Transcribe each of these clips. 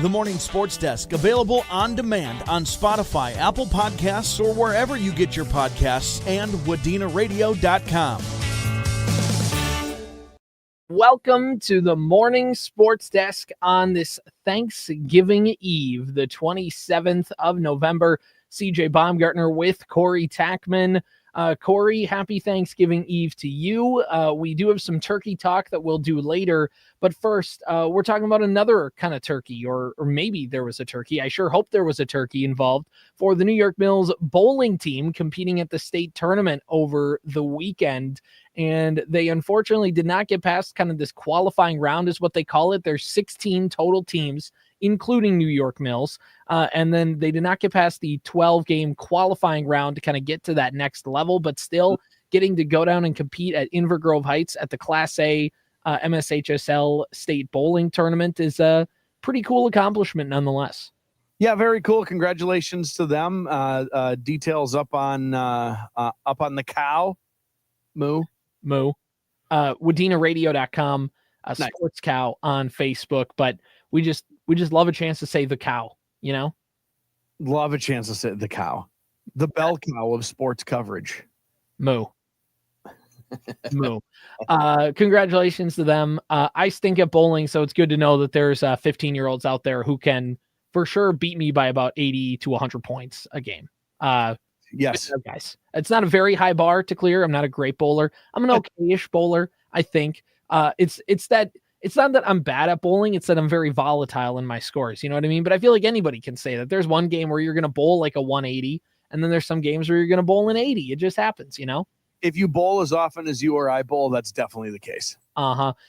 The Morning Sports Desk, available on demand on Spotify, Apple Podcasts, or wherever you get your podcasts, and WadenaRadio.com. Welcome to the Morning Sports Desk on this Thanksgiving Eve, the 27th of November. CJ Baumgartner with Corey Tackman. Corey, happy Thanksgiving Eve to you. We do have some turkey talk that we'll do later, but first, we're talking about another kind of turkey, or maybe there was a turkey. I sure hope there was a turkey involved for the New York Mills bowling team competing at the state tournament over the weekend, and they unfortunately did not get past kind of this qualifying round is what they call it. There's 16 total teams, including New York Mills. And then they did not get past the 12-game qualifying round to kind of get to that next level, but still getting to go down and compete at Inver Grove Heights at the Class A MSHSL State Bowling Tournament is a pretty cool accomplishment nonetheless. Yeah, very cool. Congratulations to them. Details up on the cow. Moo. WadenaRadio.com, Nice. Sports Cow on Facebook, but we just love a chance to say the cow, you know? Love a chance to say the cow. The bell cow of sports coverage. Moo. Congratulations to them. I stink at bowling, so it's good to know that there's 15-year-olds out there who can for sure beat me by about 80 to 100 points a game. Yes, guys, it's not a very high bar to clear. I'm not a great bowler. I'm an okay-ish bowler, I think. It's not that I'm bad at bowling. It's that I'm very volatile in my scores. You know what I mean? But I feel like anybody can say that. There's one game where you're going to bowl like a 180, and then there's some games where you're going to bowl an 80. It just happens, you know? If you bowl as often as you or I bowl, that's definitely the case.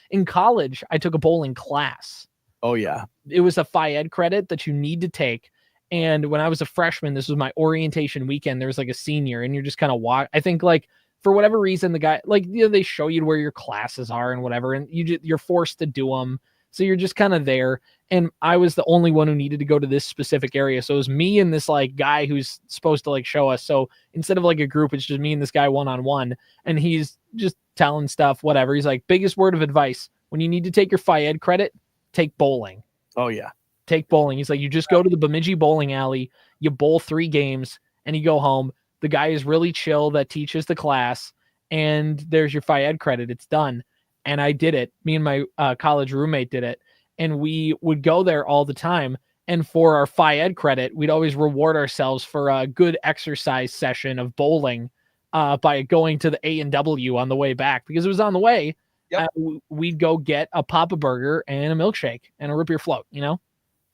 In college, I took a bowling class. Oh, yeah. It was a Phi Ed credit that you need to take. And when I was a freshman, this was my orientation weekend. There was like a senior, and you're just kind of I think like for whatever reason, the guy, like, you know, they show you where your classes are and whatever, and you're forced to do them. So you're just kind of there. And I was the only one who needed to go to this specific area. So it was me and this like guy who's supposed to like show us. So instead of like a group, it's just me and this guy one-on-one, and he's just telling stuff, whatever. He's like, biggest word of advice, when you need to take your Phi Ed credit, take bowling. Oh, yeah. Take bowling. He's like, you just go to the Bemidji bowling alley, you bowl 3 games, and you go home. The guy is really chill that teaches the class, and there's your Phi Ed credit. It's done. And I did it. Me and my college roommate did it, and we would go there all the time. And for our Phi Ed credit, we'd always reward ourselves for a good exercise session of bowling by going to the A&W on the way back, because it was on the way. Yep. We'd go get a Papa Burger and a milkshake and a root beer float, you know?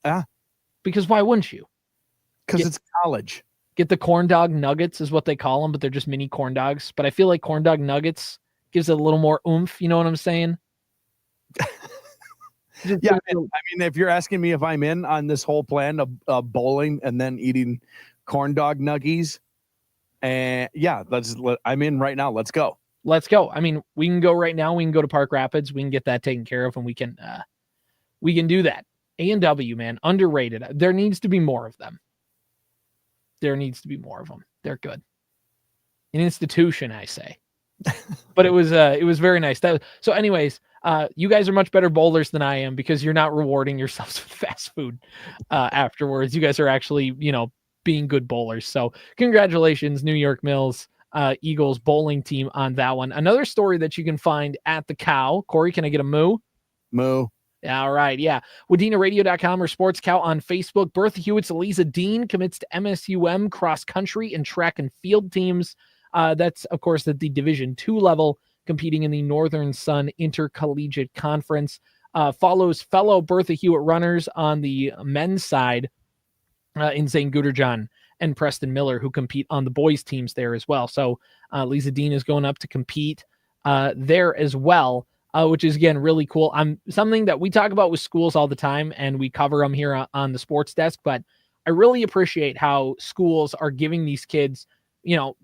Yeah. Because why wouldn't you? Because it's college. Get the corn dog nuggets is what they call them, but they're just mini corn dogs. But I feel like corn dog nuggets gives it a little more oomph. You know what I'm saying? Yeah. I mean, if you're asking me if I'm in on this whole plan of bowling and then eating corn dog nuggies, and yeah, I'm in right now. Let's go. Let's go. I mean, we can go right now. We can go to Park Rapids. We can get that taken care of, and we can do that. A&W, man, underrated. There needs to be more of them. They're good. An institution, I say. But it was very nice. So anyways, you guys are much better bowlers than I am, because you're not rewarding yourselves with fast food afterwards. You guys are actually, being good bowlers. So congratulations, New York Mills Eagles bowling team, on that one. Another story that you can find at the Cow. Corey, can I get a moo? Moo. All right, yeah. WadenaRadio.com or Sports Cow on Facebook. Bertha Hewitt's Eliza Dean commits to MSUM cross country and track and field teams. That's, of course, at the Division II level, competing in the Northern Sun Intercollegiate Conference. Follows fellow Bertha Hewitt runners on the men's side in Zane Guterjohn and Preston Miller, who compete on the boys' teams there as well. So Eliza Dean is going up to compete there as well. Which is, again, really cool. Something that we talk about with schools all the time, and we cover them here on the sports desk, but I really appreciate how schools are giving these kids,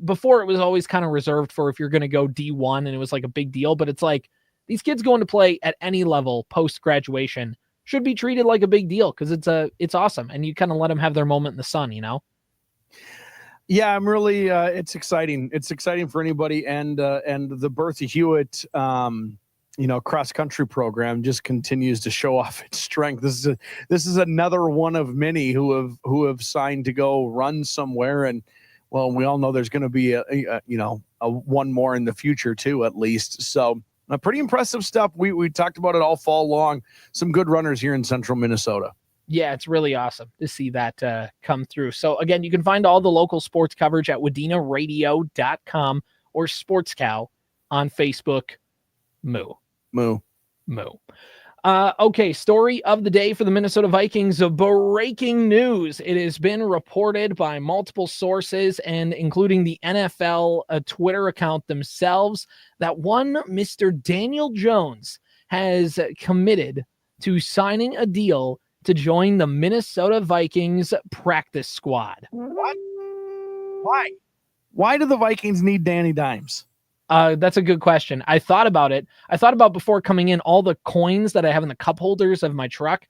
before it was always kind of reserved for if you're going to go D1 and it was like a big deal, but it's like these kids going to play at any level post-graduation should be treated like a big deal, because it's awesome, and you kind of let them have their moment in the sun, Yeah, I'm really, it's exciting. It's exciting for anybody, and the Bertha Hewitt cross country program just continues to show off its strength. This is another one of many who have signed to go run somewhere, and well, we all know there's going to be a one more in the future too, at least. So pretty impressive stuff. We talked about it all fall long. Some good runners here in central Minnesota. Yeah, it's really awesome to see that come through. So again, you can find all the local sports coverage at WadenaRadio.com or Sports Cow on Facebook. Moo. Okay, story of the day for the Minnesota Vikings. Breaking news. It has been reported by multiple sources, and including the NFL Twitter account themselves, that one Mr. Daniel Jones has committed to signing a deal to join the Minnesota Vikings practice squad. What? Why do the Vikings need Danny Dimes? That's a good question. I thought about it. I thought about before coming in all the coins that I have in the cup holders of my truck,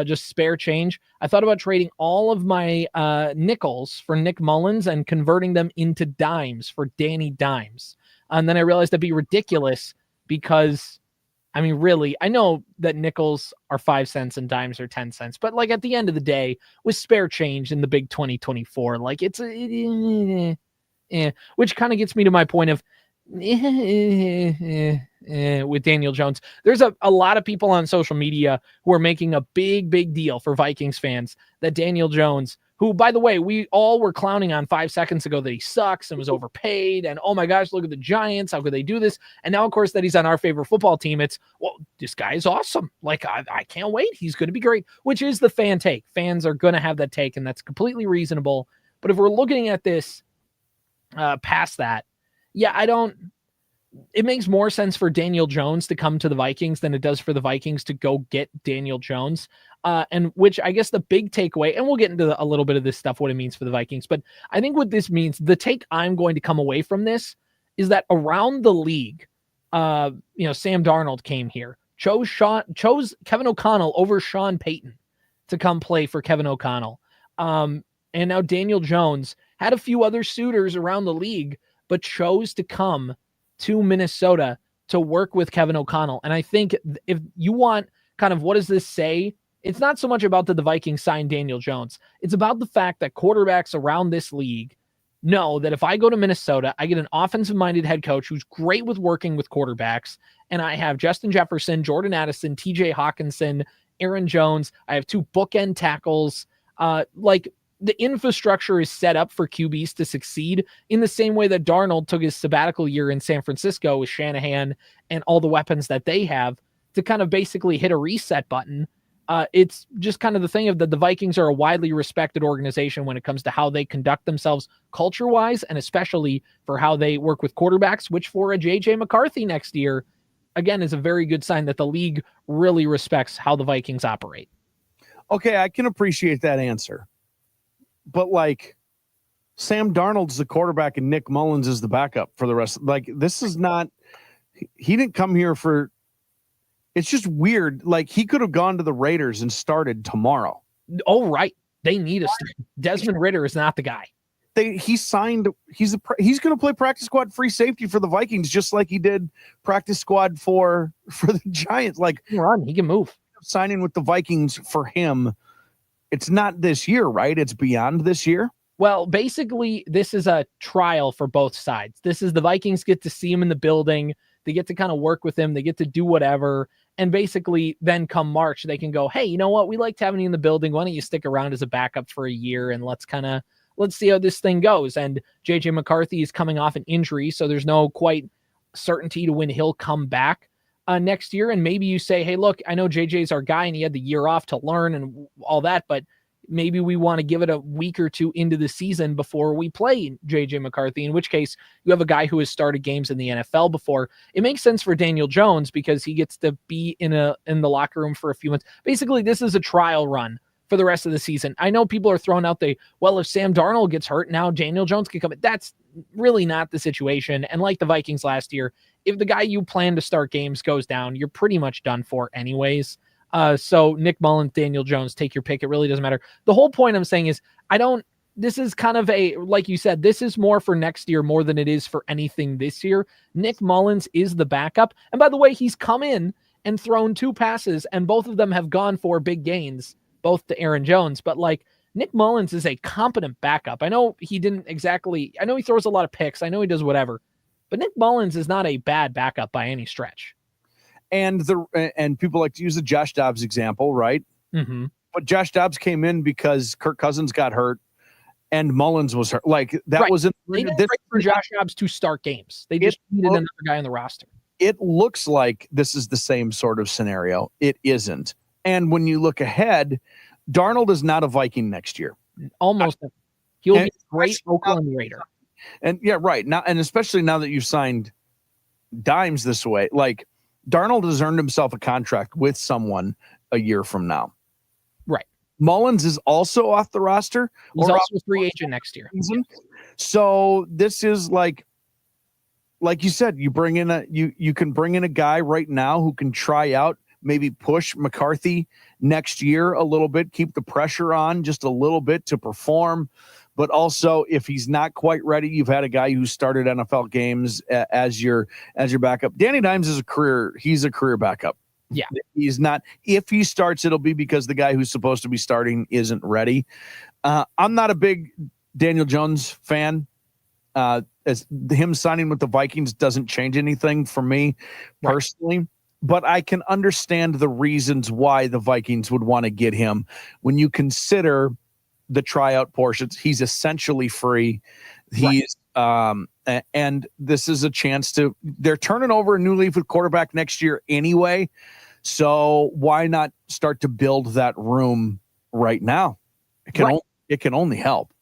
just spare change. I thought about trading all of my nickels for Nick Mullins and converting them into dimes for Danny Dimes. And then I realized that'd be ridiculous because, I mean, really, I know that nickels are 5 cents and dimes are 10 cents, but like at the end of the day, with spare change in the big 2024, like it's which kind of gets me to my point of with Daniel Jones. There's a lot of people on social media who are making a big deal for Vikings fans that Daniel Jones, who, by the way, we all were clowning on 5 seconds ago that he sucks and was overpaid, and oh my gosh, look at the Giants, how could they do this? And now, of course, that he's on our favorite football team, it's, well, this guy is awesome. Like, I can't wait. He's going to be great, which is the fan take. Fans are going to have that take, and that's completely reasonable. But if we're looking at this past that, yeah, it makes more sense for Daniel Jones to come to the Vikings than it does for the Vikings to go get Daniel Jones. And which I guess the big takeaway, and we'll get into a little bit of this stuff, what it means for the Vikings, but I think what this means, the take I'm going to come away from this is that around the league, Sam Darnold came here, chose Kevin O'Connell over Sean Payton to come play for Kevin O'Connell. And now Daniel Jones had a few other suitors around the league, but chose to come to Minnesota to work with Kevin O'Connell. And I think if you want kind of what does this say, it's not so much about the Vikings sign Daniel Jones. It's about the fact that quarterbacks around this league know that if I go to Minnesota, I get an offensive-minded head coach who's great with working with quarterbacks, and I have Justin Jefferson, Jordan Addison, TJ Hawkinson, Aaron Jones. I have 2 bookend tackles. The infrastructure is set up for QBs to succeed in the same way that Darnold took his sabbatical year in San Francisco with Shanahan and all the weapons that they have to kind of basically hit a reset button. It's just kind of the thing of that the Vikings are a widely respected organization when it comes to how they conduct themselves culture-wise, and especially for how they work with quarterbacks, which for a J.J. McCarthy next year, again, is a very good sign that the league really respects how the Vikings operate. Okay, I can appreciate that answer. But like Sam Darnold's the quarterback and Nick Mullins is the backup for the rest. Like, this is not, he didn't come here for, it's just weird. Like, he could have gone to the Raiders and started tomorrow. Oh, right. They need a Desmond Ridder is not the guy. He's going to play practice squad free safety for the Vikings, just like he did practice squad for the Giants. Like, he can move. Signing with the Vikings for him, it's not this year, right? It's beyond this year. Well, basically, this is a trial for both sides. This is the Vikings get to see him in the building. They get to kind of work with him. They get to do whatever. And basically, then come March, they can go, hey, you know what? We liked having you in the building. Why don't you stick around as a backup for a year and let's see how this thing goes. And J.J. McCarthy is coming off an injury, so there's no quite certainty to when he'll come back next year. And maybe you say, hey, look, I know JJ's our guy and he had the year off to learn and all that, but maybe we want to give it a week or two into the season before we play JJ McCarthy, in which case you have a guy who has started games in the NFL before. It makes sense for Daniel Jones because he gets to be in the locker room for a few months. Basically, this is a trial run for the rest of the season. I know people are throwing out if Sam Darnold gets hurt, now Daniel Jones can come in. That's really not the situation. And like the Vikings last year, if the guy you plan to start games goes down, you're pretty much done for anyways. So Nick Mullins, Daniel Jones, take your pick. It really doesn't matter. The whole point I'm saying is this is kind of like you said, this is more for next year more than it is for anything this year. Nick Mullins is the backup. And by the way, he's come in and thrown 2 passes, and both of them have gone for big gains, both to Aaron Jones. But like, Nick Mullins is a competent backup. I know he throws a lot of picks. I know he does whatever, but Nick Mullins is not a bad backup by any stretch. And people like to use the Josh Dobbs example, right? Mm-hmm. But Josh Dobbs came in because Kirk Cousins got hurt and Mullins was hurt. Like that right. was They didn't wait for Josh Dobbs to start games. They just needed another guy on the roster. It looks like this is the same sort of scenario. It isn't. And when you look ahead, Darnold is not a Viking next year. Almost. He'll be a great Oakland Raider. And yeah, right. Now, and especially now that you've signed Dimes this way, like Darnold has earned himself a contract with someone a year from now. Right. Mullins is also off the roster. He's also a free agent next year. So this is like you said, you can bring in a guy right now who can try out, maybe push McCarthy next year a little bit, keep the pressure on just a little bit to perform. But also, if he's not quite ready, you've had a guy who started NFL games as your backup. Danny Dimes is he's a career backup. Yeah. He's not. If he starts, it'll be because the guy who's supposed to be starting isn't ready. I'm not a big Daniel Jones fan. As him signing with the Vikings doesn't change anything for me personally. Right. But I can understand the reasons why the Vikings would want to get him. When you consider the tryout portions, he's essentially free. He's and this is a chance they're turning over a new leaf with quarterback next year anyway. So why not start to build that room right now? It can only help.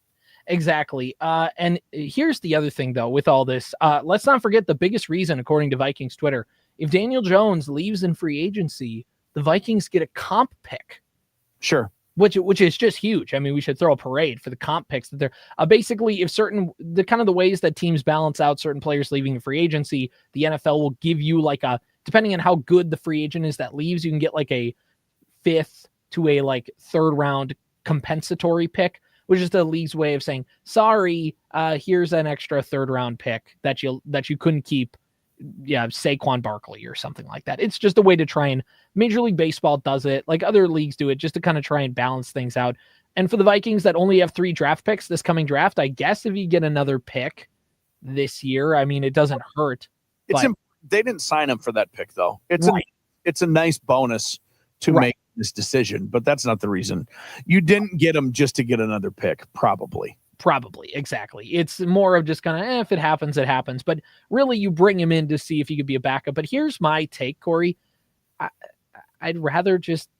Exactly. And here's the other thing though, with all this, let's not forget the biggest reason, according to Vikings Twitter, if Daniel Jones leaves in free agency, the Vikings get a comp pick. Sure. Which is just huge. I mean, we should throw a parade for the comp picks that they're basically, if the ways that teams balance out certain players leaving in free agency, the NFL will give you depending on how good the free agent is that leaves, you can get like a 5th to a 3rd round compensatory pick, which is the league's way of saying, sorry, here's an extra 3rd round pick that you couldn't keep. Yeah, Saquon Barkley or something like that. It's just a way to try and Major League Baseball does it, like other leagues do it, just to kind of try and balance things out. And for the Vikings that only have 3 draft picks this coming draft, I guess if you get another pick this year, I mean, it doesn't hurt. They didn't sign him for that pick though. It's a nice bonus to make this decision, but that's not the reason. You didn't get him just to get another pick, probably. Exactly. It's more of just kind of, if it happens, it happens. But really, you bring him in to see if he could be a backup. But here's my take, Corey. I'd rather just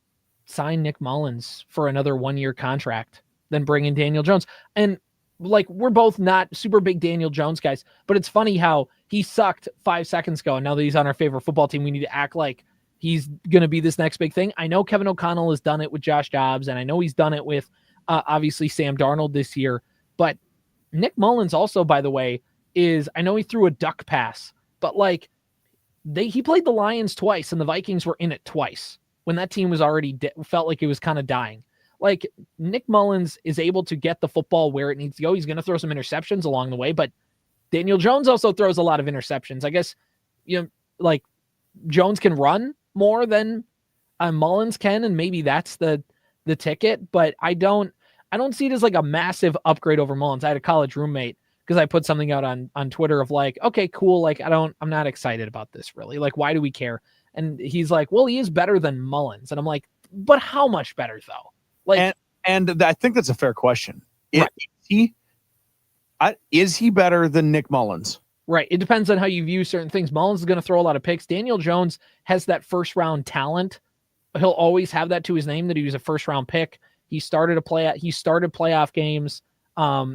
sign Nick Mullins for another 1-year contract than bring in Daniel Jones. And we're both not super big Daniel Jones guys, but it's funny how he sucked 5 seconds ago. And now that he's on our favorite football team, we need to act like he's going to be this next big thing. I know Kevin O'Connell has done it with Josh Dobbs, and I know he's done it with obviously Sam Darnold this year. But Nick Mullins also, by the way, I know he threw a duck pass, but he played the Lions twice and the Vikings were in it twice when that team was already felt like it was kind of dying. Nick Mullins is able to get the football where it needs to go. He's going to throw some interceptions along the way, but Daniel Jones also throws a lot of interceptions. I guess, Jones can run more than Mullins can, and maybe that's the ticket, but I don't see it as a massive upgrade over Mullins. I had a college roommate because I put something out on Twitter of okay, cool. I'm not excited about this really. Why do we care? And he's like, well, he is better than Mullins. And I'm like, but how much better though? And I think that's a fair question. Is he better than Nick Mullins? Right. It depends on how you view certain things. Mullins is going to throw a lot of picks. Daniel Jones has that 1st round talent. He'll always have that to his name that he was a 1st round pick. He started playoff games.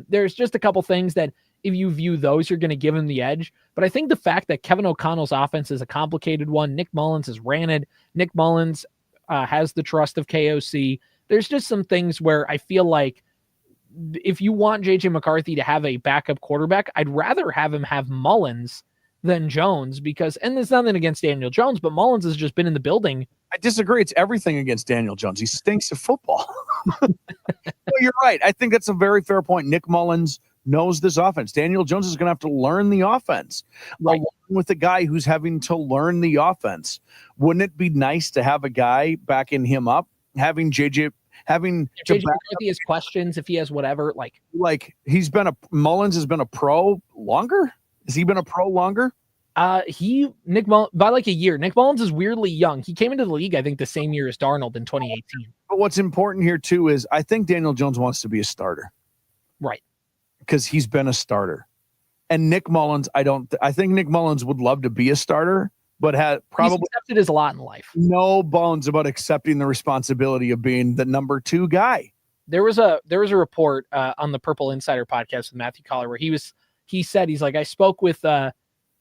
There's just a couple things that if you view those, you're going to give him the edge. But I think the fact that Kevin O'Connell's offense is a complicated one, Nick Mullins has ran it. Nick Mullins has the trust of KOC. There's just some things where I feel like if you want JJ McCarthy to have a backup quarterback, I'd rather have him have Mullins than Jones and there's nothing against Daniel Jones, but Mullins has just been in the building. I disagree. It's everything against Daniel Jones. He stinks at football. Well, you're right. I think that's a very fair point. Nick Mullins knows this offense. Daniel Jones is going to have to learn the offense along with the guy who's having to learn the offense. Wouldn't it be nice to have a guy backing him up, having JJ McCarthy has questions, if he has whatever, like Mullins has been a pro longer? Has he been a pro longer? Nick Mullins by like a year. Nick Mullins is weirdly young. He came into the league, I think, the same year as Darnold in 2018. But what's important here too is I think Daniel Jones wants to be a starter. Right. Because he's been a starter. And Nick Mullins, I think Nick Mullins would love to be a starter, but had probably he's accepted his lot in life. No bones about accepting the responsibility of being the number 2 guy. There was a report on the Purple Insider podcast with Matthew Collar where he said he's like, I spoke with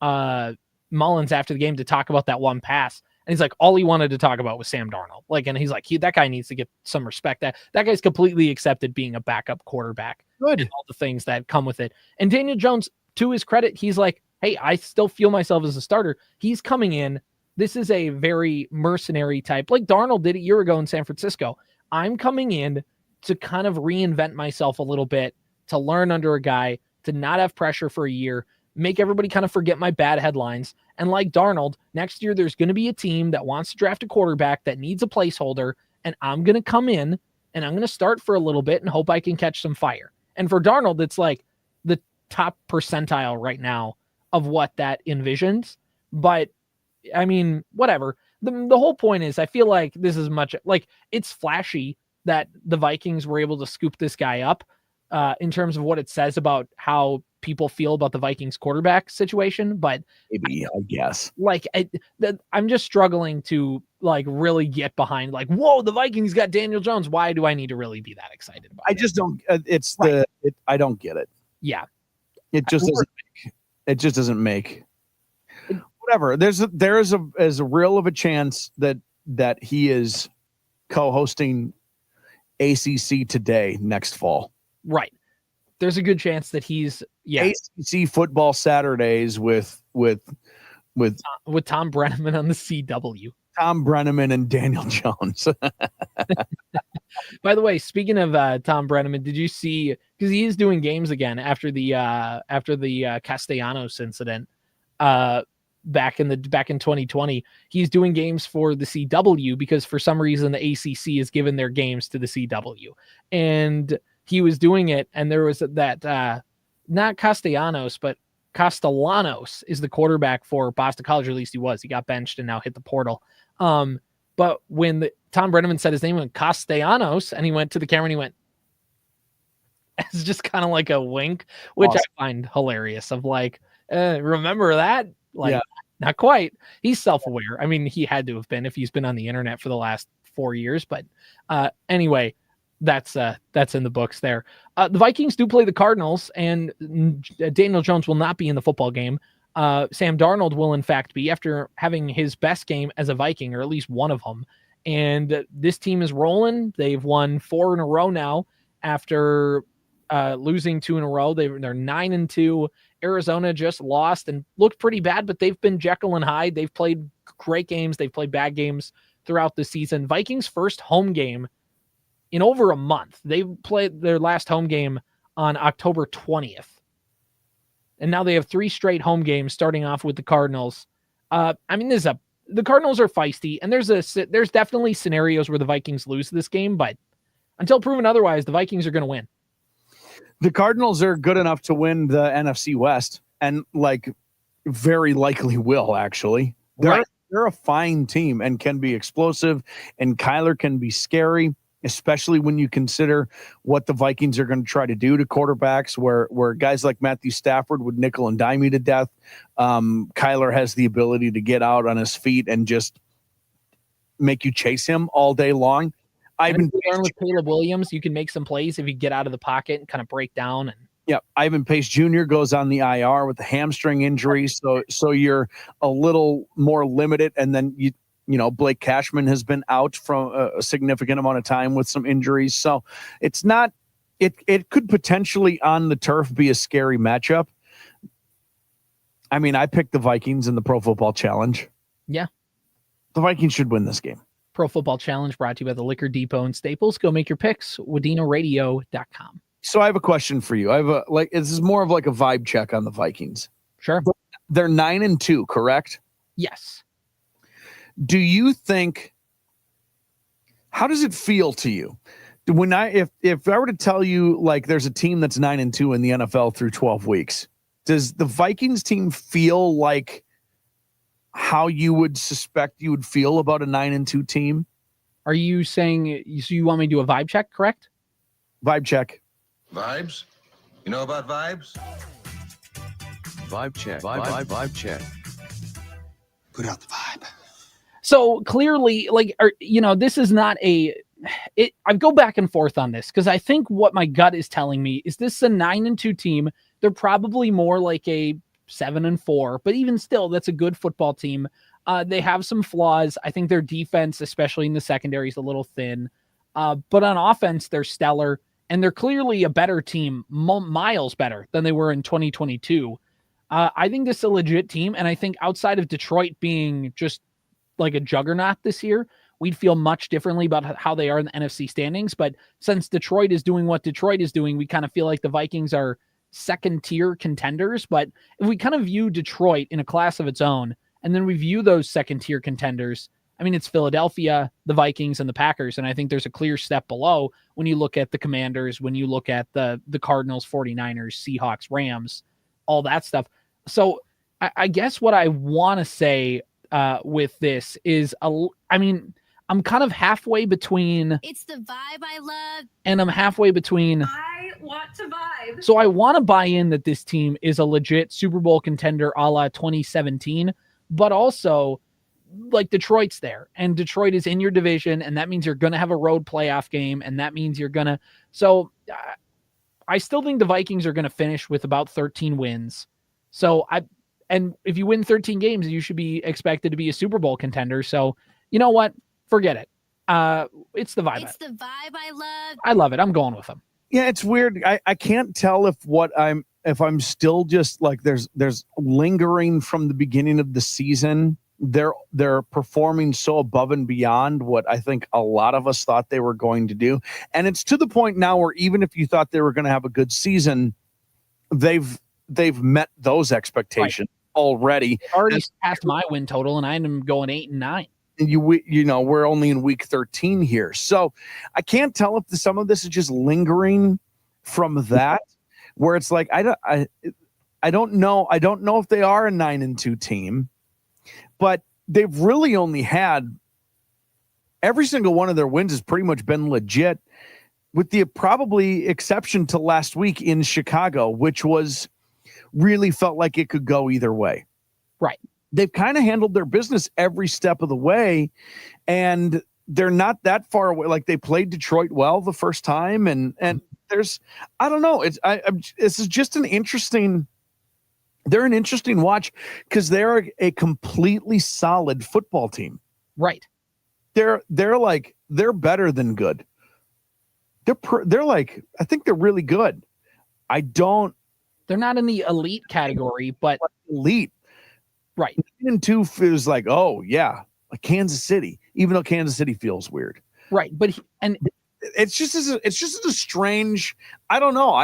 Mullins after the game to talk about that one pass. And he's like, all he wanted to talk about was Sam Darnold. Like, and he's like, that guy needs to get some respect. That guy's completely accepted being a backup quarterback. Good. And all the things that come with it. And Daniel Jones, to his credit, he's like, hey, I still feel myself as a starter. He's coming in. This is a very mercenary type, like Darnold did a year ago in San Francisco. I'm coming in to kind of reinvent myself a little bit, to learn under a guy, to not have pressure for a year, make everybody kind of forget my bad headlines. And like Darnold, next year there's going to be a team that wants to draft a quarterback that needs a placeholder, and I'm going to come in and I'm going to start for a little bit and hope I can catch some fire. And for Darnold, it's like the top percentile right now of what that envisions. But I mean, whatever. The whole point is, I feel like this is much like it's flashy that the Vikings were able to scoop this guy up in terms of what it says about how people feel about the Vikings quarterback situation. But maybe, I guess, like I'm just struggling to like really get behind like, whoa, the Vikings got Daniel Jones. Why do I need to really be that excited about it? I just don't. I don't get it. Yeah. It just doesn't make whatever. There is a real of a chance that he is co-hosting ACC Today next fall. Right. There's a good chance that he's ACC football Saturdays with Tom Brenneman on the CW. Tom Brenneman and Daniel Jones. By the way, speaking of Tom Brenneman, did you see, because he is doing games again after the Castellanos incident back in 2020, he's doing games for the CW because for some reason the ACC has given their games to the CW, and he was doing it, and there was that not Castellanos, but Castellanos is the quarterback for Boston College, or at least he was. He got benched and now hit the portal. But when Tom Brenneman said his name, went Castellanos, and he went to the camera and he went, it's just kind of like a wink, which awesome. I find hilarious of like, remember that? Like, yeah. Not quite. He's self-aware. I mean, he had to have been if he's been on the internet for the last 4 years. But anyway, that's in the books there. The Vikings do play the Cardinals, and Daniel Jones will not be in the football game. Sam Darnold will, in fact, be after having his best game as a Viking, or at least one of them. And this team is rolling. They've won 4 in a row now after losing 2 in a row. They're 9-2. Arizona just lost and looked pretty bad, but they've been Jekyll and Hyde. They've played great games. They've played bad games throughout the season. Vikings' first home game in over a month. They played their last home game on October 20th. And now they have 3 straight home games, starting off with the Cardinals. I mean, the Cardinals are feisty, and there's definitely scenarios where the Vikings lose this game, but until proven otherwise, the Vikings are going to win. The Cardinals are good enough to win the NFC West, and like very likely will, actually. They're a fine team and can be explosive, and Kyler can be scary, especially when you consider what the Vikings are going to try to do to quarterbacks, where guys like Matthew Stafford would nickel and dime you to death. Kyler has the ability to get out on his feet and just make you chase him all day long. With Caleb Williams, you can make some plays if you get out of the pocket and kind of break down. And yeah, Ivan Pace Jr. goes on the IR with a hamstring injury, so you're a little more limited. And then you know Blake Cashman has been out from a significant amount of time with some injuries, so it's not. It could potentially on the turf be a scary matchup. I mean, I picked the Vikings in the Pro Football Challenge. Yeah, the Vikings should win this game. Pro Football Challenge brought to you by the Liquor Depot and Staples. Go make your picks. WadenaRadio.com. So I have a question for you. This is more of like a vibe check on the Vikings. Sure. They're 9-2, correct? Yes. Do you think, how does it feel to you when if I were to tell you like there's a team that's 9-2 in the NFL through 12 weeks, does the Vikings team feel like how you would suspect you would feel about a 9-2 team? Are you saying, so you want me to do a vibe check, correct? Vibe check. Vibes? You know about vibes? Vibe check. Vibe check. Put out the vibe. So clearly, this is not I go back and forth on this because I think what my gut is telling me is this is a 9-2 team. They're probably more like a 7-4, but even still, that's a good football team. They have some flaws. I think their defense, especially in the secondary, is a little thin. But on offense, they're stellar, and they're clearly a better team, miles better than they were in 2022. I think this is a legit team, and I think outside of Detroit being just like a juggernaut this year, we'd feel much differently about how they are in the NFC standings. But since Detroit is doing what Detroit is doing, we kind of feel like the Vikings are second-tier contenders. But if we kind of view Detroit in a class of its own, and then we view those second-tier contenders, I mean, it's Philadelphia, the Vikings, and the Packers, and I think there's a clear step below when you look at the Commanders, when you look at the Cardinals, 49ers, Seahawks, Rams, all that stuff. So I guess what I want to say with this is, I'm kind of halfway between It's the vibe I love. and I'm halfway between I want to vibe. So I want to buy in that this team is a legit Super Bowl contender a la 2017, but also like Detroit's there, and Detroit is in your division, and that means you're going to have a road playoff game, and that means you're going to. So I still think the Vikings are going to finish with about 13 wins. And if you win 13 games, you should be expected to be a Super Bowl contender. So you know what? Forget it. It's the vibe. It's the vibe I love. I love it. I'm going with them. Yeah, it's weird. I can't tell if I'm still just like there's lingering from the beginning of the season. They're performing so above and beyond what I think a lot of us thought they were going to do. And it's to the point now where even if you thought they were going to have a good season, they've met those expectations already. Already passed my win total, and I'm going 8-9. And we're only in week 13 here. So I can't tell if some of this is just lingering from that, where it's like, I don't know. I don't know if they are a 9-2 team, but they've really only had every single one of their wins has pretty much been legit, with the probably exception to last week in Chicago, which was really felt like it could go either way. Right. They've kind of handled their business every step of the way, and they're not that far away. Like they played Detroit well the first time, and there's, I don't know. This is just an interesting. They're an interesting watch because they're a completely solid football team. Right. They're better than good. They're like, I think they're really good. They're not in the elite category, but elite. Right. 9-2 feels like, oh yeah, like Kansas City, even though Kansas City feels weird. Right. But it's just a strange, I don't know.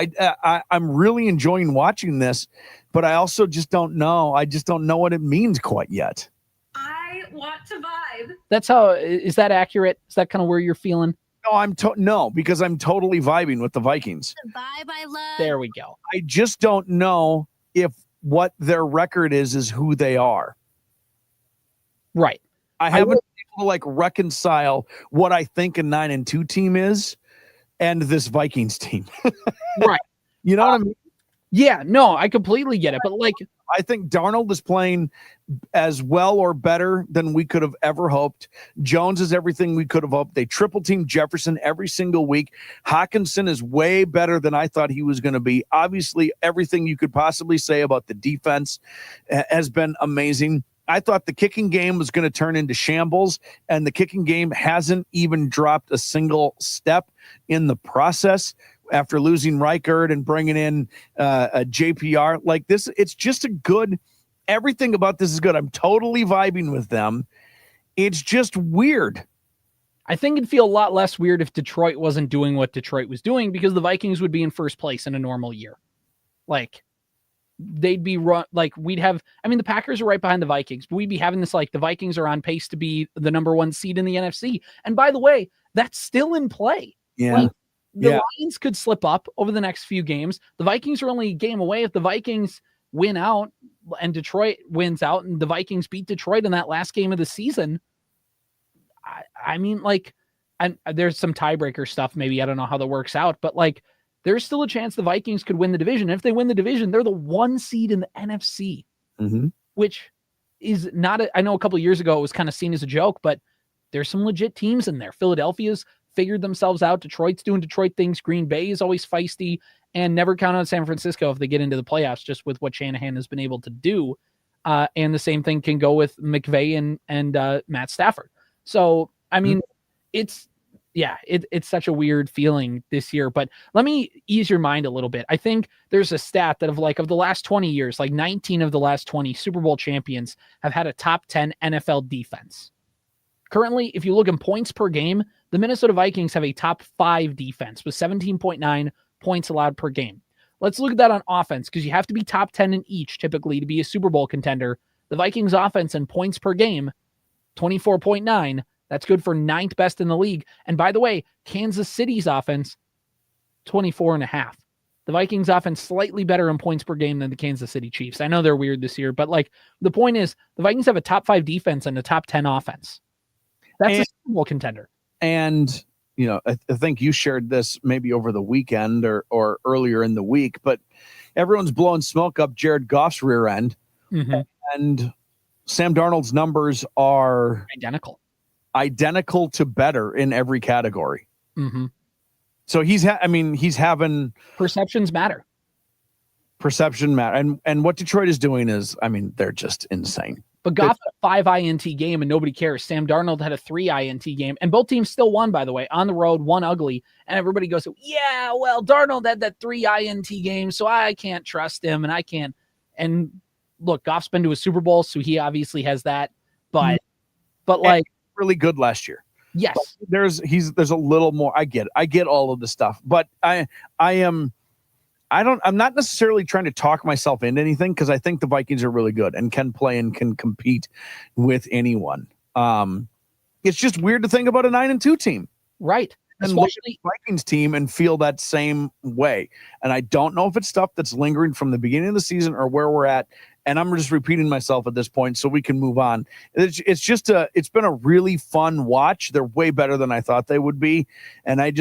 I'm really enjoying watching this, but I also just don't know. I just don't know what it means quite yet. I want to vibe. That's how, is that accurate? Is that kind of where you're feeling? No, because I'm totally vibing with the Vikings. The vibe I love. There we go. I just don't know if what their record is who they are. Right. I haven't been able to like reconcile what I think a 9-2 team is and this Vikings team. Right. You know what I mean? Yeah, no, I completely get it. But like, I think Darnold is playing as well or better than we could have ever hoped. Jones is everything we could have hoped. They triple team Jefferson every single week. Hawkinson is way better than I thought he was going to be. Obviously, everything you could possibly say about the defense has been amazing. I thought the kicking game was going to turn into shambles, and the kicking game hasn't even dropped a single step in the process after losing Reichert and bringing in a JPR. Like this, it's just a good, everything about this is good. I'm totally vibing with them. It's just weird I think it'd feel a lot less weird if Detroit wasn't doing what Detroit was doing, because the Vikings would be in first place in a normal year. Like, they'd be we'd have, I mean, the Packers are right behind the Vikings, but we'd be having this, like, the Vikings are on pace to be the number 1 seed in the NFC. And by the way, that's still in play. Yeah. Like, the Lions could slip up over the next few games. The Vikings are only a game away. If the Vikings win out and Detroit wins out and the Vikings beat Detroit in that last game of the season, I mean, like, and there's some tiebreaker stuff. Maybe, I don't know how that works out, but like, there's still a chance the Vikings could win the division. If they win the division, they're the 1 seed in the NFC, which is not, I know a couple of years ago it was kind of seen as a joke, but there's some legit teams in there. Philadelphia's figured themselves out. Detroit's doing Detroit things. Green Bay is always feisty, and never count on San Francisco if they get into the playoffs, just with what Shanahan has been able to do. And the same thing can go with McVay and Matt Stafford. So, I mean, it's such a weird feeling this year, but let me ease your mind a little bit. I think there's a stat that of the last 20 years, like 19 of the last 20 Super Bowl champions have had a top 10 NFL defense. Currently, if you look in points per game, the Minnesota Vikings have a top 5 defense with 17.9 points allowed per game. Let's look at that on offense, because you have to be top 10 in each typically to be a Super Bowl contender. The Vikings offense in points per game, 24.9. That's good for 9th best in the league. And by the way, Kansas City's offense, 24.5. The Vikings offense slightly better in points per game than the Kansas City Chiefs. I know they're weird this year, but like, the point is the Vikings have a top 5 defense and a top 10 offense. That's a Super Bowl contender. And, you know, I think you shared this maybe over the weekend or earlier in the week, but everyone's blowing smoke up Jared Goff's rear end. And Sam Darnold's numbers are identical to better in every category. So he's having perceptions matter. And what Detroit is doing is, I mean, they're just insane. But Goff had a 5 INT game and nobody cares. Sam Darnold had a 3 INT game, and both teams still won, by the way, on the road, won ugly. And everybody goes, yeah, well, Darnold had that 3 INT game, so I can't trust him, and I can't. And look, Goff's been to a Super Bowl, so he obviously has that. But like, really good last year. Yes, but there's a little more. I get all of the stuff, but I'm not necessarily trying to talk myself into anything, because I think the Vikings are really good and can play and can compete with anyone. It's just weird to think about a 9-2 team, right? And look at the Vikings team and feel that same way. And I don't know if it's stuff that's lingering from the beginning of the season or where we're at. And I'm just repeating myself at this point so we can move on. It's been a really fun watch. They're way better than I thought they would be. And I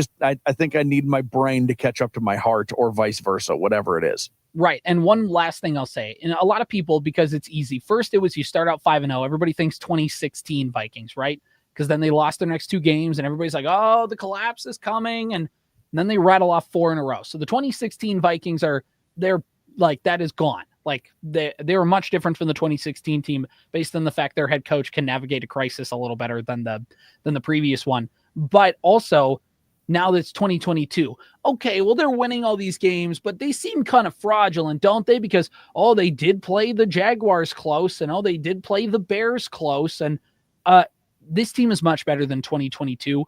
think I need my brain to catch up to my heart, or vice versa, whatever it is. Right. And one last thing I'll say, and a lot of people, because it's easy. First, it was you start out 5-0. Everybody thinks 2016 Vikings, right? Because then they lost their next 2 games and everybody's like, oh, the collapse is coming. And then they rattle off 4 in a row. So the 2016 Vikings they're like, that is gone. Like, they were much different from the 2016 team based on the fact their head coach can navigate a crisis a little better than the previous one. But also, now that it's 2022, okay, well, they're winning all these games, but they seem kind of fraudulent, don't they? Because, they did play the Jaguars close, and they did play the Bears close. And this team is much better than 2022.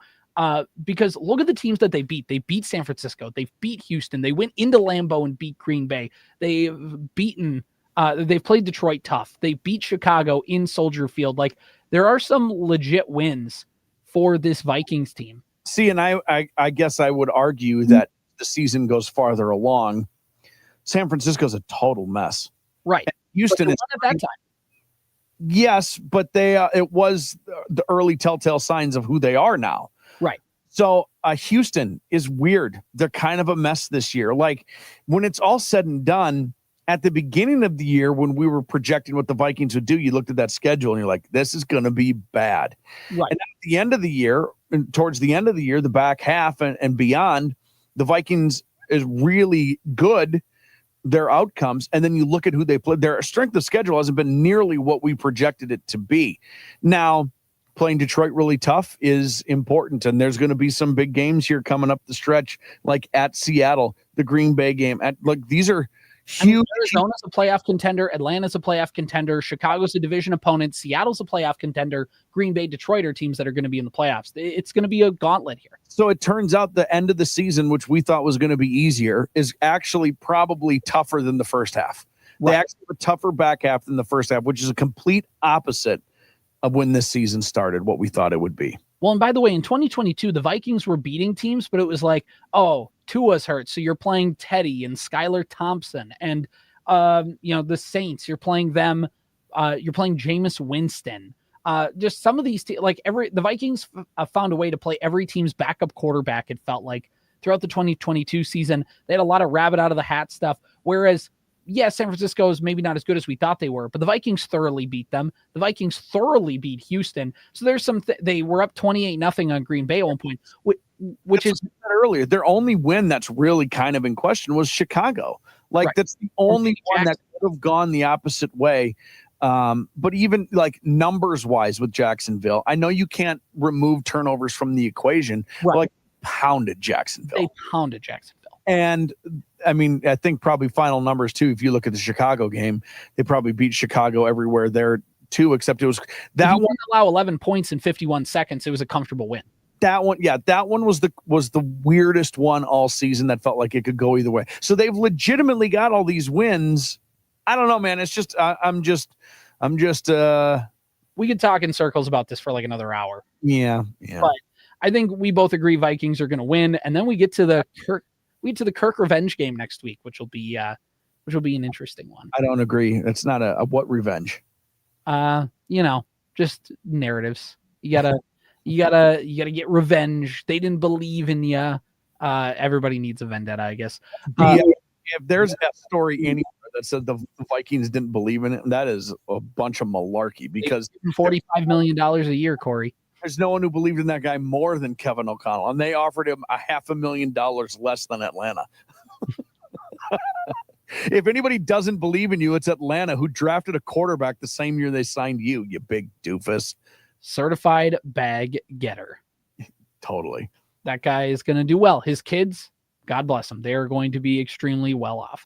Because look at the teams that they beat. They beat San Francisco. They beat Houston. They went into Lambeau and beat Green Bay. They've played Detroit tough. They beat Chicago in Soldier Field. Like, there are some legit wins for this Vikings team. See, and I guess I would argue that the season goes farther along. San Francisco's a total mess. Right. And Houston is at that time. Yes, but it was the early telltale signs of who they are now. Right. So Houston is weird. They're kind of a mess this year. Like, when it's all said and done, at the beginning of the year, when we were projecting what the Vikings would do, you looked at that schedule and you're like, this is going to be bad. Right. And at the end of the year, and towards the end of the year, the back half and beyond, the Vikings is really good, their outcomes. And then you look at who they played. Their strength of schedule hasn't been nearly what we projected it to be. Now, playing Detroit really tough is important, and there's going to be some big games here coming up the stretch, like at Seattle, the Green Bay game. These are Huge. Arizona's a playoff contender. Atlanta's a playoff contender. Chicago's a division opponent. Seattle's a playoff contender. Green Bay, Detroit are teams that are going to be in the playoffs. It's going to be a gauntlet here. So it turns out the end of the season, which we thought was going to be easier, is actually probably tougher than the first half. Right. They actually have a tougher back half than the first half, which is a complete opposite of when this season started, what we thought it would be. Well, and by the way, in 2022, the Vikings were beating teams, but it was like, oh, Tua's hurt, so you're playing Teddy and Skylar Thompson, and the Saints. You're playing them. You're playing Jameis Winston. Just some of these, the Vikings found a way to play every team's backup quarterback. It felt like throughout the 2022 season, they had a lot of rabbit out of the hat stuff. Whereas, San Francisco is maybe not as good as we thought they were, but the Vikings thoroughly beat them. The Vikings thoroughly beat Houston. So there's they were up 28-0 on Green Bay at one point, which is earlier. Their only win that's really kind of in question was Chicago. Right. That's the only one that could have gone the opposite way. But even like numbers wise with Jacksonville, I know you can't remove turnovers from the equation. Right. But pounded Jacksonville. They pounded Jacksonville. And I mean, I think probably final numbers too. If you look at the Chicago game, they probably beat Chicago everywhere there too, except it was that one. Allow 11 points in 51 seconds. It was a comfortable win. That one, that one was the weirdest one all season that felt like it could go either way. So they've legitimately got all these wins. I don't know, man. It's just I'm just. We could talk in circles about this for like another hour. Yeah. But I think we both agree Vikings are going to win, and then we get to the Kirk revenge game next week, which will be an interesting one. I don't agree. It's not a what revenge. Just narratives. You gotta get revenge. They didn't believe in you. Everybody needs a vendetta, I guess. If there's a story anywhere that said the Vikings didn't believe in it, that is a bunch of malarkey, because $45 million a year, Corey. There's no one who believed in that guy more than Kevin O'Connell, and they offered him $500,000 less than Atlanta. If anybody doesn't believe in you, it's Atlanta, who drafted a quarterback the same year they signed you, you big doofus. Certified bag getter. Totally. That guy is going to do well. His kids, God bless them, they are going to be extremely well off.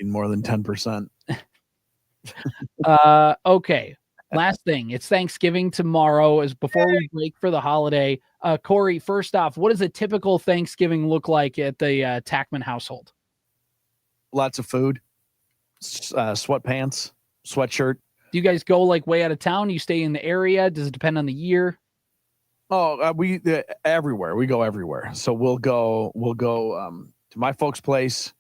More than 10%. Okay. Last thing, it's Thanksgiving tomorrow. Is before we break for the holiday. Corey, first off, what does a typical Thanksgiving look like at the Tackman household? Lots of food, sweatpants, sweatshirt. Do you guys go like way out of town? You stay in the area? Does it depend on the year? Oh, we everywhere. We go everywhere. So we'll go to my folks' place.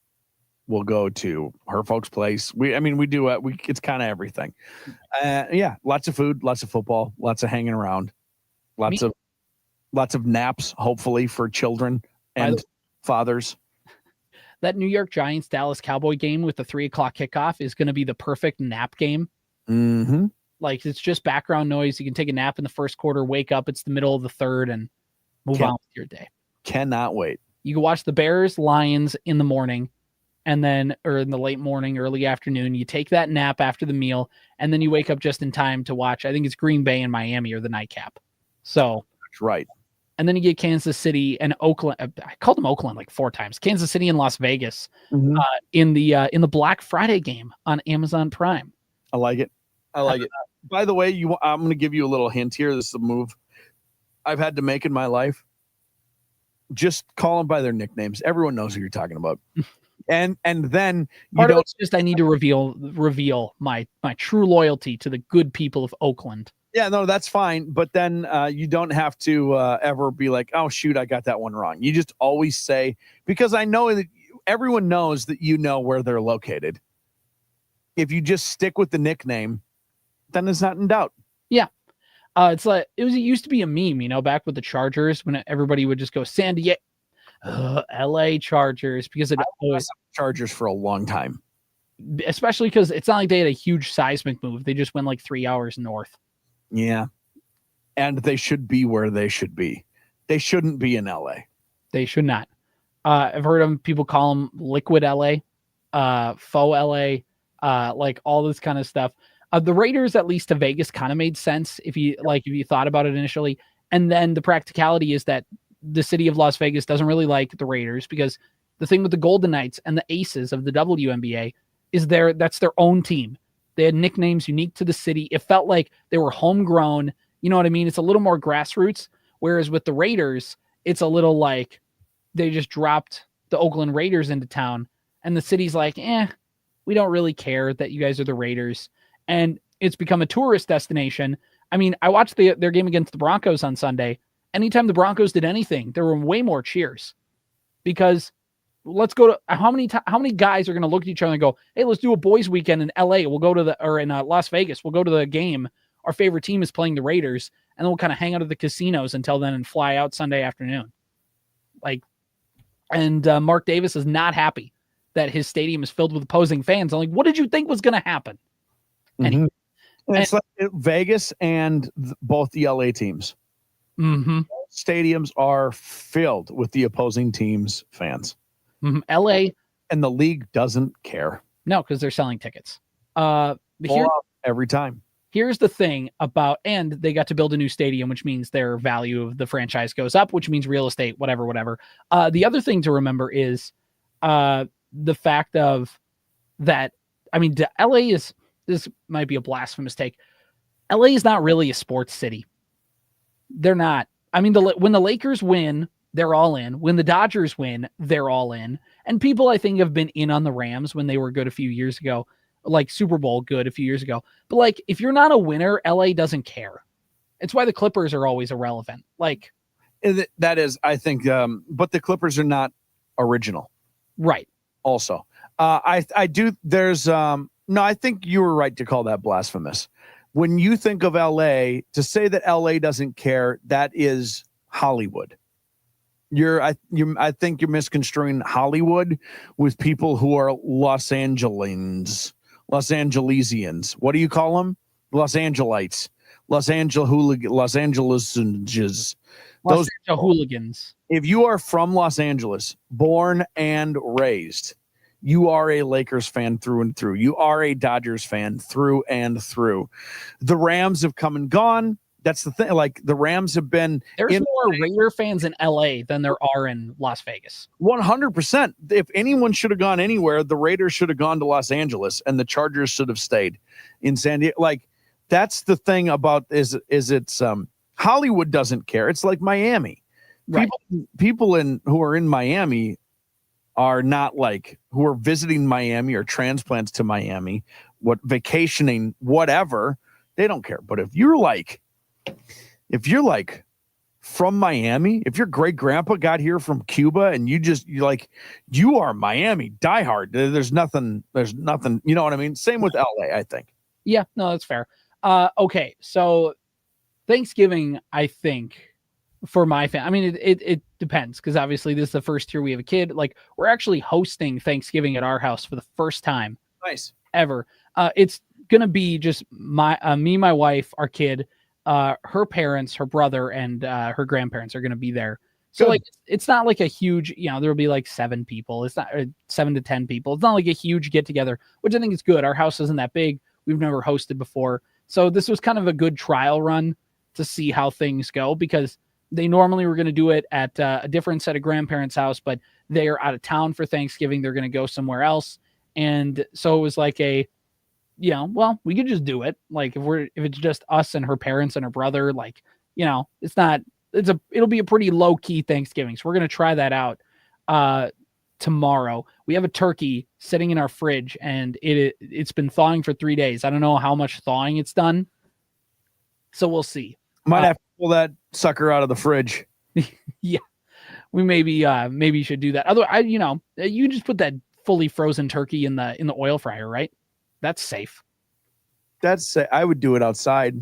We'll go to her folks' place. We do it's kind of everything. Lots of food, lots of football, lots of hanging around, lots of naps, hopefully for children and fathers. That New York Giants Dallas Cowboy game with the 3:00 kickoff is going to be the perfect nap game. Mm-hmm. Like, it's just background noise. You can take a nap in the first quarter, wake up, it's the middle of the third, and move on with your day. Cannot wait. You can watch the Bears Lions in the morning, or in the late morning, early afternoon. You take that nap after the meal, and then you wake up just in time to watch. I think it's Green Bay and Miami or the nightcap. So that's right. And then you get Kansas City and Oakland. I called them Oakland like 4 times. Kansas City and Las Vegas in the Black Friday game on Amazon Prime. I like it. By the way, I'm going to give you a little hint here. This is a move I've had to make in my life. Just call them by their nicknames. Everyone knows who you're talking about. And then I need to reveal my true loyalty to the good people of Oakland. Yeah, no, that's fine. But then you don't have to ever be like, oh, shoot, I got that one wrong. You just always say, because I know that everyone knows that you know where they're located. If you just stick with the nickname, then it's not in doubt. Yeah. It's like, it used to be a meme, back with the Chargers, when everybody would just go San Diego, LA Chargers, because it always Chargers for a long time. Especially because it's not like they had a huge seismic move. They just went like 3 hours north. Yeah. And they should be where they should be. They shouldn't be in LA. They should not. I've heard of people call them liquid LA, faux LA, like all this kind of stuff. The Raiders, at least to Vegas, kind of made sense if you thought about it initially. And then the practicality is that the city of Las Vegas doesn't really like the Raiders because The thing with the Golden Knights and the Aces of the WNBA is that's their own team. They had nicknames unique to the city. It felt like they were homegrown. You know what I mean? It's a little more grassroots. Whereas with the Raiders, it's a little like they just dropped the Oakland Raiders into town, and the city's like, we don't really care that you guys are the Raiders. And it's become a tourist destination. I mean, I watched their game against the Broncos on Sunday. Anytime the Broncos did anything, there were way more cheers, because let's go to how many guys are going to look at each other and go, hey, let's do a boys weekend in LA. We'll go to in Las Vegas. We'll go to the game. Our favorite team is playing the Raiders, and then we'll kind of hang out at the casinos until then and fly out Sunday afternoon. And Mark Davis is not happy that his stadium is filled with opposing fans. I'm like, what did you think was going to happen? Mm-hmm. And it's like Vegas and both the LA teams. Mm-hmm. Stadiums are filled with the opposing team's fans. Mm-hmm. LA. And the league doesn't care. No, because they're selling tickets. Every time. Here's the thing and they got to build a new stadium, which means their value of the franchise goes up, which means real estate, whatever. The other thing to remember is the fact of that. I mean, this might be a blasphemous take. LA is not really a sports city. They're not. I mean, when the Lakers win, they're all in. When the Dodgers win, they're all in. And people, I think, have been in on the Rams when they were good a few years ago, like Super Bowl good a few years ago. But like, if you're not a winner, LA doesn't care. It's why the Clippers are always irrelevant. Like, that is, I think, but the Clippers are not original. Right. Also, I do. There's, no, I think you were right to call that blasphemous. When you think of LA, to say that LA doesn't care, that is Hollywood. I think you're misconstruing Hollywood with people who are Los Angelesians. What do you call them? Los Angelites, Los Angeles hooligans. If you are from Los Angeles, born and raised, you are a Lakers fan through and through. You are a Dodgers fan through and through. The Rams have come and gone. That's the thing. Like, the Rams have been. There's more Raider fans in LA than there are in Las Vegas. 100%. If anyone should have gone anywhere, the Raiders should have gone to Los Angeles, and the Chargers should have stayed in San Diego. Like, that's the thing about it's Hollywood doesn't care. It's like Miami. Right. People who are in Miami are not like who are visiting Miami or transplants to Miami, vacationing, whatever. They don't care. But if you're like from Miami, if your great grandpa got here from Cuba and you are Miami diehard, there's nothing, you know what I mean? Same with LA, I think. Yeah, no, that's fair. Okay. So Thanksgiving, I think, for my family, I mean, it depends, because obviously this is the first year we have a kid. Like, we're actually hosting Thanksgiving at our house for the first time. Nice. Ever. It's going to be just me, my wife, our kid, her parents, her brother, and her grandparents are going to be there. So, like, it's not like a huge, there'll be like 7 people. It's not 7 to 10 people. It's not like a huge get together, which I think is good. Our house isn't that big. We've never hosted before. So this was kind of a good trial run to see how things go, because they normally were going to do it at a different set of grandparents' house, but they are out of town for Thanksgiving. They're going to go somewhere else. And so it was like well, we could just do it. Like, if it's just us and her parents and her brother, like, it'll be a pretty low key Thanksgiving. So we're going to try that out tomorrow. We have a turkey sitting in our fridge, and it's been thawing for 3 days. I don't know how much thawing it's done, so we'll see. Might have to pull that sucker out of the fridge. Yeah, we maybe should do that. Otherwise, you just put that fully frozen turkey in the oil fryer, right? That's safe. I would do it outside.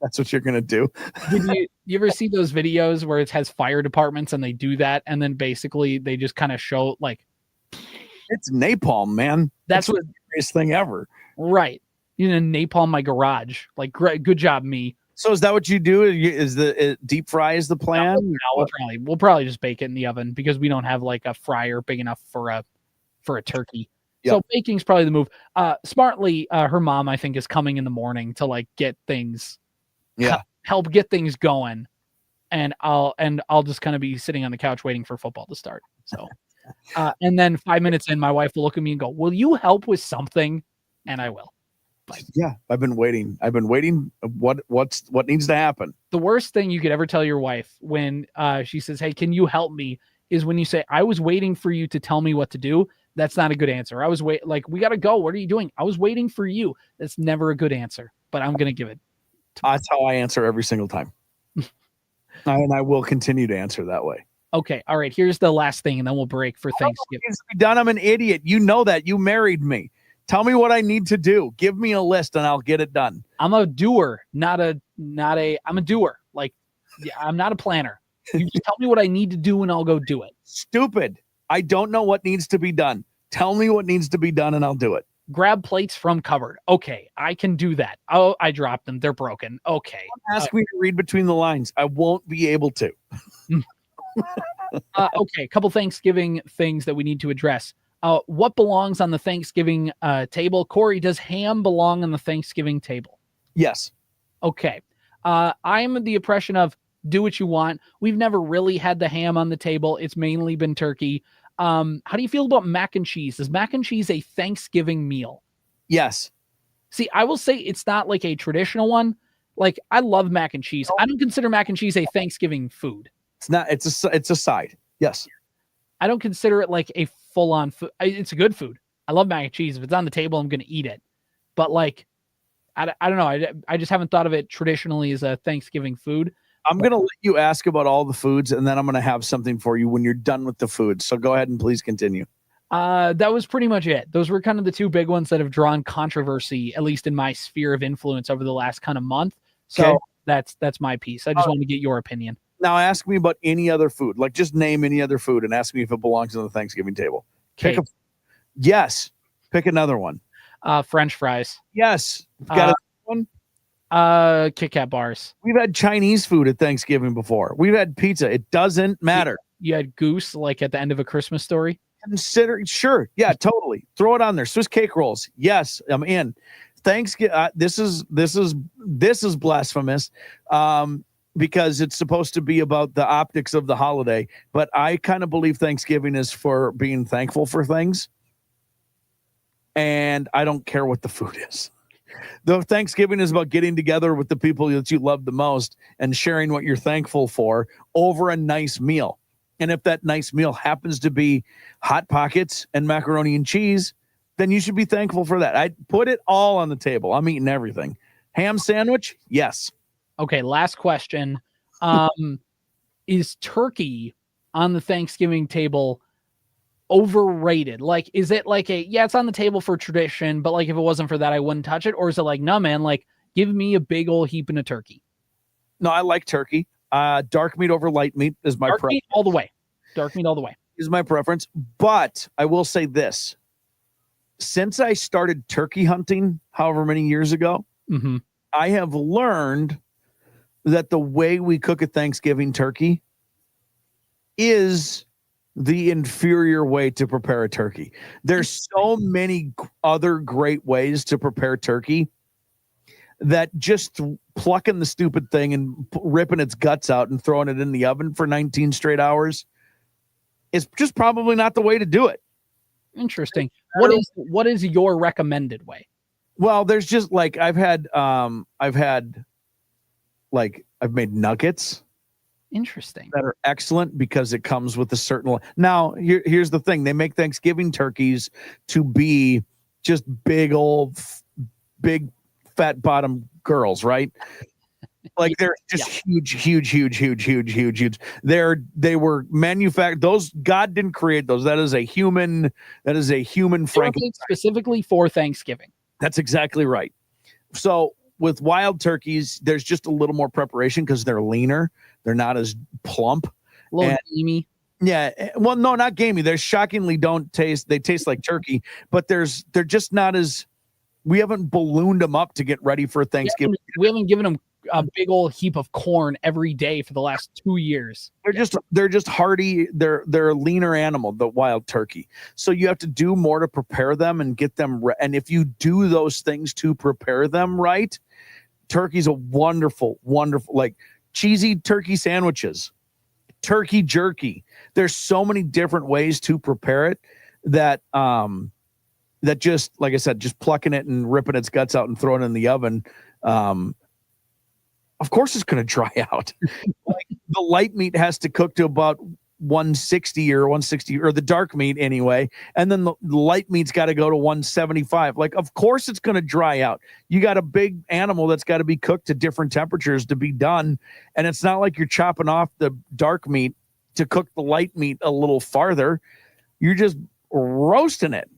That's what you're gonna do. Did you ever see those videos where it has fire departments and they do that, and then basically they just kind of show, like, it's napalm, man. That's the greatest thing ever. Right. Napalm my garage. Like, great, good job, me. So is that what you do? Is the deep fry is the plan? No, we'll probably just bake it in the oven, because we don't have like a fryer big enough for a turkey. Yep. So baking's probably the move. Smartly, her mom, I think, is coming in the morning to like get things, help get things going, and I'll just kind of be sitting on the couch waiting for football to start. So And then 5 minutes in, my wife will look at me and go, "Will you help with something?" And I will. Yeah, I've been waiting. What needs to happen? The worst thing you could ever tell your wife when she says, "Hey, can you help me?" is when you say, "I was waiting for you to tell me what to do." That's not a good answer. We got to go. What are you doing? I was waiting for you. That's never a good answer, but I'm going to give it. That's how I answer every single time. And I will continue to answer that way. Okay. All right. Here's the last thing, and then we'll break for Thanksgiving. It needs to be done. I'm an idiot. You know that. You married me. Tell me what I need to do. Give me a list and I'll get it done. I'm a doer, I'm a doer. I'm not a planner. You just tell me what I need to do and I'll go do it. Stupid. I don't know what needs to be done. Tell me what needs to be done and I'll do it. Grab plates from cupboard. Okay. I can do that. Oh, I dropped them. They're broken. Okay. Ask me to read between the lines. I won't be able to. Okay. A couple Thanksgiving things that we need to address. What belongs on the Thanksgiving table? Corey, does ham belong on the Thanksgiving table? Yes. Okay. I'm the impression of do what you want. We've never really had the ham on the table. It's mainly been turkey. How do you feel about mac and cheese? Is mac and cheese a Thanksgiving meal? Yes. See, I will say it's not like a traditional one. Like, I love mac and cheese. I don't consider mac and cheese a Thanksgiving food. It's not. It's a side. Yes. I don't consider it like a full-on food. It's a good food. I love mac and cheese. If it's on the table, I'm going to eat it. But like, I don't know. I just haven't thought of it traditionally as a Thanksgiving food. I'm going to let you ask about all the foods, and then I'm going to have something for you when you're done with the food. So go ahead and please continue. That was pretty much it. Those were kind of the two big ones that have drawn controversy, at least in my sphere of influence over the last kind of month. So that's my piece. I just wanted to get your opinion. Now ask me about any other food. Like, just name any other food and ask me if it belongs on the Thanksgiving table. Okay. Yes. Pick another one. French fries. Yes. Got one. Kit Kat bars. We've had Chinese food at Thanksgiving before. We've had pizza. It doesn't matter. You had goose, like at the end of A Christmas Story. Sure. Yeah, totally. Throw it on there. Swiss cake rolls. Yes, I'm in. Thanksgiving. This is blasphemous. Because it's supposed to be about the optics of the holiday, but I kind of believe Thanksgiving is for being thankful for things. And I don't care what the food is. Though Thanksgiving is about getting together with the people that you love the most and sharing what you're thankful for over a nice meal. And if that nice meal happens to be Hot Pockets and macaroni and cheese, then you should be thankful for that. I put it all on the table. I'm eating everything. Ham sandwich? Yes. Okay, last question. Is turkey on the Thanksgiving table overrated? Like, is it like it's on the table for tradition, but like if it wasn't for that, I wouldn't touch it? Or is it like, no, man, like give me a big old heaping of turkey? No, I like turkey. Dark meat over light meat is my preference. All the way. Dark meat all the way. Is my preference. But I will say this. Since I started turkey hunting, however many years ago, I have learned that the way we cook a Thanksgiving turkey is the inferior way to prepare a turkey. There's so many other great ways to prepare turkey that just plucking the stupid thing and ripping its guts out and throwing it in the oven for 19 straight hours is just probably not the way to do it. Interesting. What is your recommended way? Well, there's just like I've made nuggets. Interesting. That are excellent because it comes with a certain. Now, here's the thing: they make Thanksgiving turkeys to be just big fat bottom girls, right? Like they're just huge. They were manufactured. Those God didn't create those. That is a human Frankenstein specifically for Thanksgiving. That's exactly right. So with wild turkeys, there's just a little more preparation because they're leaner. They're not as plump. A little gamey. Yeah. Well, no, not gamey. They shockingly don't taste. They taste like turkey, but they're just not as. We haven't ballooned them up to get ready for Thanksgiving. We haven't given them a big old heap of corn every day for the last 2 years. They're just hardy. They're a leaner animal, the wild turkey. So you have to do more to prepare them and get them. And if you do those things to prepare them right, turkey's a wonderful, like cheesy turkey sandwiches. turkey jerky. There's so many different ways to prepare it that that just, like I said, just plucking it and ripping its guts out and throwing it in the oven. Of course it's going to dry out. Like the light meat has to cook to about 160 or the dark meat anyway. And then the light meat's got to go to 175. Like, of course it's going to dry out. You got a big animal that's got to be cooked to different temperatures to be done. And it's not like you're chopping off the dark meat to cook the light meat a little farther. You're just roasting it.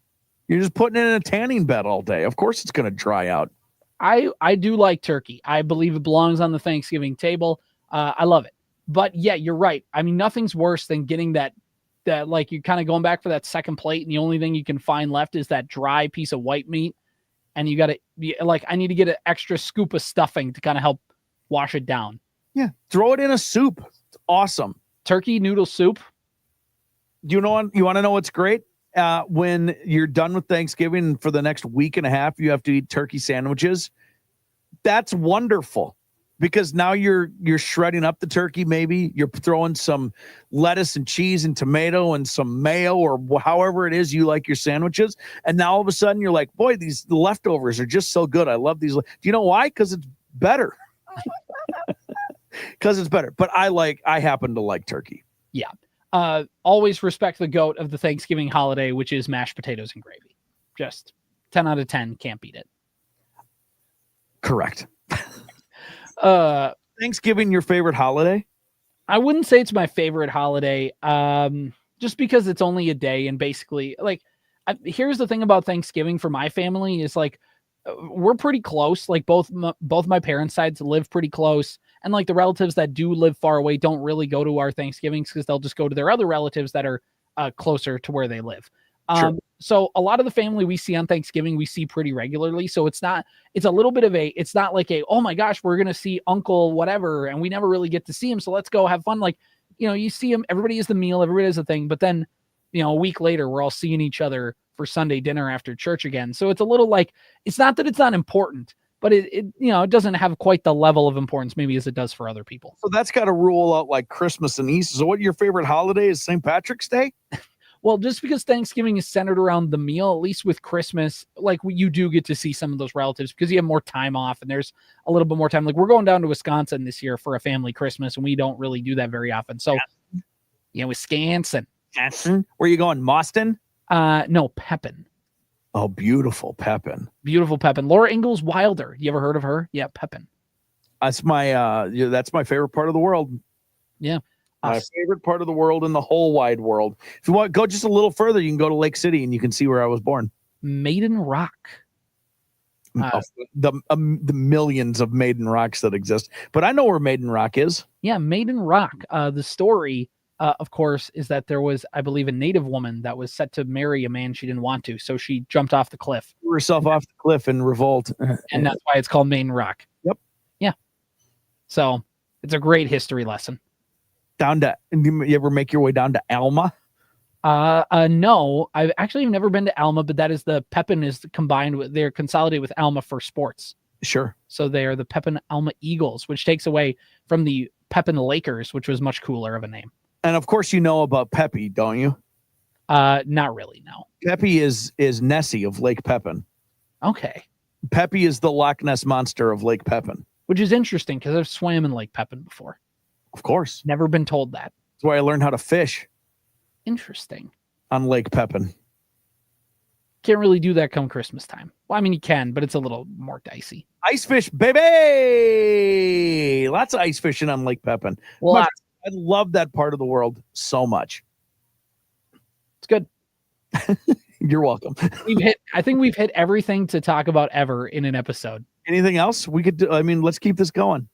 You're just putting it in a tanning bed all day. Of course it's going to dry out. I do like turkey. I believe it belongs on the Thanksgiving table. I love it. But yeah, you're right. I mean, nothing's worse than getting that like you're kind of going back for that second plate, and the only thing you can find left is that dry piece of white meat. And you got to be like, I need to get an extra scoop of stuffing to kind of help wash it down. Yeah. Throw it in a soup. It's awesome. Turkey noodle soup. You want to know what's great? When you're done with Thanksgiving for the next week and a half, you have to eat turkey sandwiches. That's wonderful because now you're shredding up the turkey. Maybe you're throwing some lettuce and cheese and tomato and some mayo or however it is you like your sandwiches. And now all of a sudden you're like, boy, these leftovers are just so good. I love these. Do you know why? Because it's better. Because it's better. But I happen to like turkey. Yeah. Always respect the goat of the Thanksgiving holiday, which is mashed potatoes and gravy. Just 10 out of 10. Can't beat it. Correct. Thanksgiving, your favorite holiday? I wouldn't say it's my favorite holiday. Just because it's only a day, and basically like, here's the thing about Thanksgiving for my family is like, we're pretty close. Like both my parents' sides live pretty close. And like the relatives that do live far away don't really go to our Thanksgivings because they'll just go to their other relatives that are closer to where they live. Sure. So a lot of the family we see on Thanksgiving, we see pretty regularly. So it's not like oh my gosh, we're going to see Uncle whatever. And we never really get to see him. So let's go have fun. Like, you see him, everybody is the meal, everybody is the thing. But then, a week later, we're all seeing each other for Sunday dinner after church again. So it's a little like, it's not that it's not important, but it doesn't have quite the level of importance maybe as it does for other people. So that's got to rule out like Christmas and Easter. So what your favorite holiday is? St. Patrick's Day? Well, just because Thanksgiving is centered around the meal, at least with Christmas, like you do get to see some of those relatives because you have more time off and there's a little bit more time. Like we're going down to Wisconsin this year for a family Christmas and we don't really do that very often. So, Wisconsin. Where are you going? Boston? No, Pepin. Oh, beautiful Pepin. Beautiful Pepin. Laura Ingalls Wilder. You ever heard of her? Yeah, Pepin. That's my favorite part of the world. Yeah. My favorite part of the world in the whole wide world. If you want to go just a little further, you can go to Lake City and you can see where I was born. Maiden Rock. The millions of Maiden Rocks that exist. But I know where Maiden Rock is. Yeah, Maiden Rock. The story, of course, is that there was, I believe, a native woman that was set to marry a man she didn't want to. So she jumped off the cliff. Threw herself off the cliff in revolt. And that's why it's called Maiden Rock. Yep. Yeah. So it's a great history lesson. You ever make your way down to Alma? No, I've actually never been to Alma, but that is the Pepin is they're consolidated with Alma for sports. Sure. So they are the Pepin Alma Eagles, which takes away from the Pepin Lakers, which was much cooler of a name. And of course, you know about Pepe, don't you? Not really. No. Pepe is Nessie of Lake Pepin. Okay. Pepe is the Loch Ness monster of Lake Pepin. Which is interesting because I've swam in Lake Pepin before. Of course. Never been told that. That's why I learned how to fish. Interesting. On Lake Pepin. Can't really do that come Christmas time. Well, I mean, you can, but it's a little more dicey. Ice fish, baby! Lots of ice fishing on Lake Pepin. Well, I love that part of the world so much. It's good. You're welcome. I think we've hit everything to talk about ever in an episode. Anything else we could do? I mean, let's keep this going.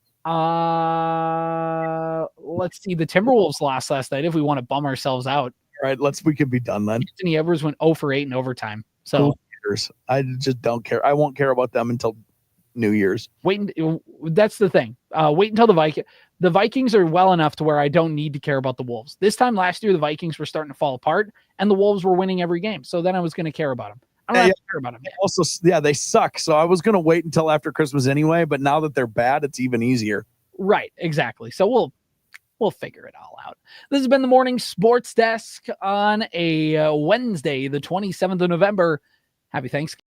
Let's see. The Timberwolves lost last night if we want to bum ourselves out. All right, we can be done then. Anthony Edwards went 0 for 8 in overtime. So who cares? I just don't care. I won't care about them until New Year's. That's the thing. Wait until the Vikings are well enough to where I don't need to care about the Wolves. This time last year, the Vikings were starting to fall apart and the Wolves were winning every game. So then I was going to care about them. I don't have to care about them yet. Also, they suck. So I was going to wait until after Christmas anyway, but now that they're bad, it's even easier. Right. Exactly. So We'll figure it all out. This has been the Morning Sports Desk on a Wednesday, the 27th of November. Happy Thanksgiving.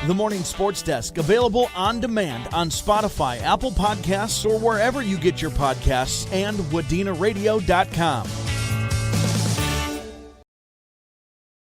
The Morning Sports Desk, available on demand on Spotify, Apple Podcasts, or wherever you get your podcasts, and WadenaRadio.com.